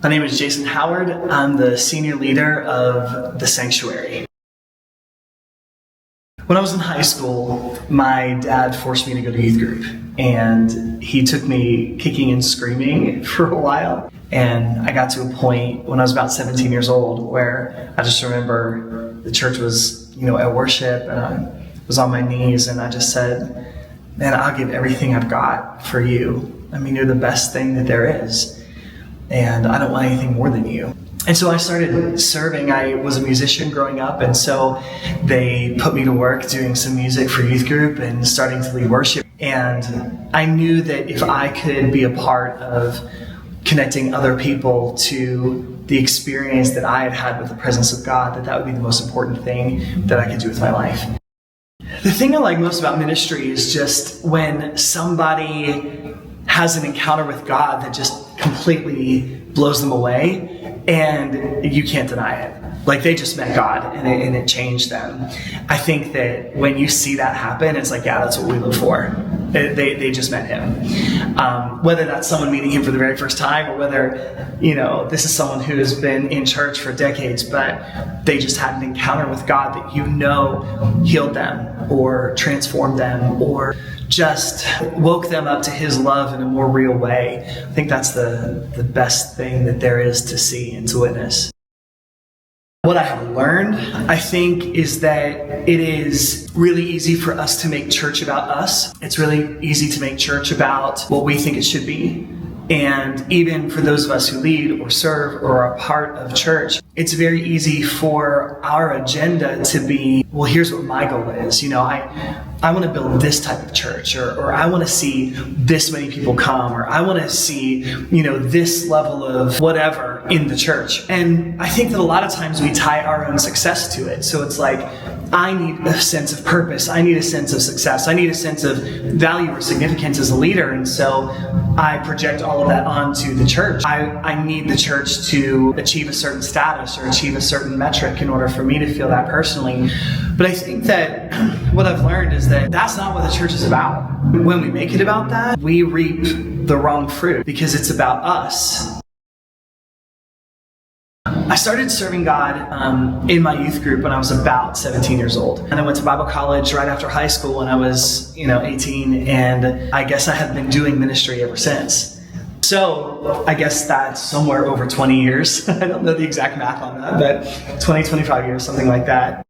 My name is Jason Howard. I'm the senior leader of the Sanctuary. When I was in high school, my dad forced me to go to youth group, and he took me kicking and screaming for a while. And I got to a point when I was about 17 years old where I just remember the church was, at worship, and I was on my knees, and I just said, man, I'll give everything I've got for you. I mean, you're the best thing that there is, and I don't want anything more than you. And so I started serving. I was a musician growing up, and so they put me to work doing some music for youth group and starting to lead worship. And I knew that if I could be a part of connecting other people to the experience that I had had with the presence of God, that would be the most important thing that I could do with my life. The thing I like most about ministry is just when somebody has an encounter with God that just completely blows them away, and you can't deny it. Like, they just met God, and it changed them. I think that when you see that happen, it's like, yeah, that's what we live for. They just met him. Whether that's someone meeting him for the very first time, or whether, this is someone who has been in church for decades, but they just had an encounter with God that healed them, or transformed them, or just woke them up to his love in a more real way. I think that's the best thing that there is to see and to witness. What I have learned, I think, is that it is really easy for us to make church about us. It's really easy to make church about what we think it should be. And even for those of us who lead or serve or are a part of church, it's very easy for our agenda to be, well, here's what my goal is. I want to build this type of church, or I want to see this many people come, or I want to see, this level of whatever in the church. And I think that a lot of times we tie our own success to it. So it's like, I need a sense of purpose. I need a sense of success. I need a sense of value or significance as a leader. And so I project all of that onto the church. I need the church to achieve a certain status or achieve a certain metric in order for me to feel that personally. But I think that what I've learned is that that's not what the church is about. When we make it about that, we reap the wrong fruit because it's about us. I started serving God in my youth group when I was about 17 years old. And I went to Bible college right after high school when I was, 18. And I guess I have been doing ministry ever since. So I guess that's somewhere over 20 years. I don't know the exact math on that, but 20, 25 years, something like that.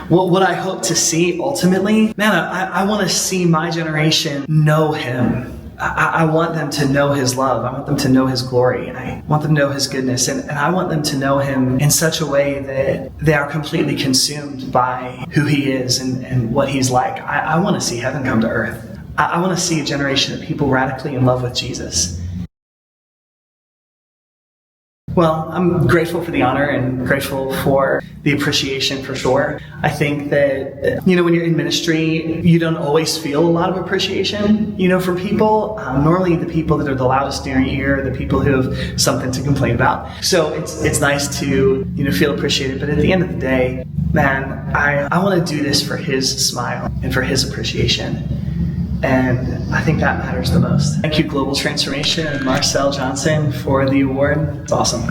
Well, what I hope to see ultimately, man, I want to see my generation know him. I want them to know his love. I want them to know his glory. I want them to know his goodness. And I want them to know him in such a way that they are completely consumed by who he is and what he's like. I want to see heaven come to earth. I want to see a generation of people radically in love with Jesus. Well, I'm grateful for the honor and grateful for the appreciation, for sure. I think that, when you're in ministry, you don't always feel a lot of appreciation, from people. Normally the people that are the loudest in your ear are the people who have something to complain about. So it's nice to, feel appreciated. But at the end of the day, man, I want to do this for his smile and for his appreciation. And I think that matters the most. Thank you, Global Transformation and Marcell Johnson, for the award. It's awesome.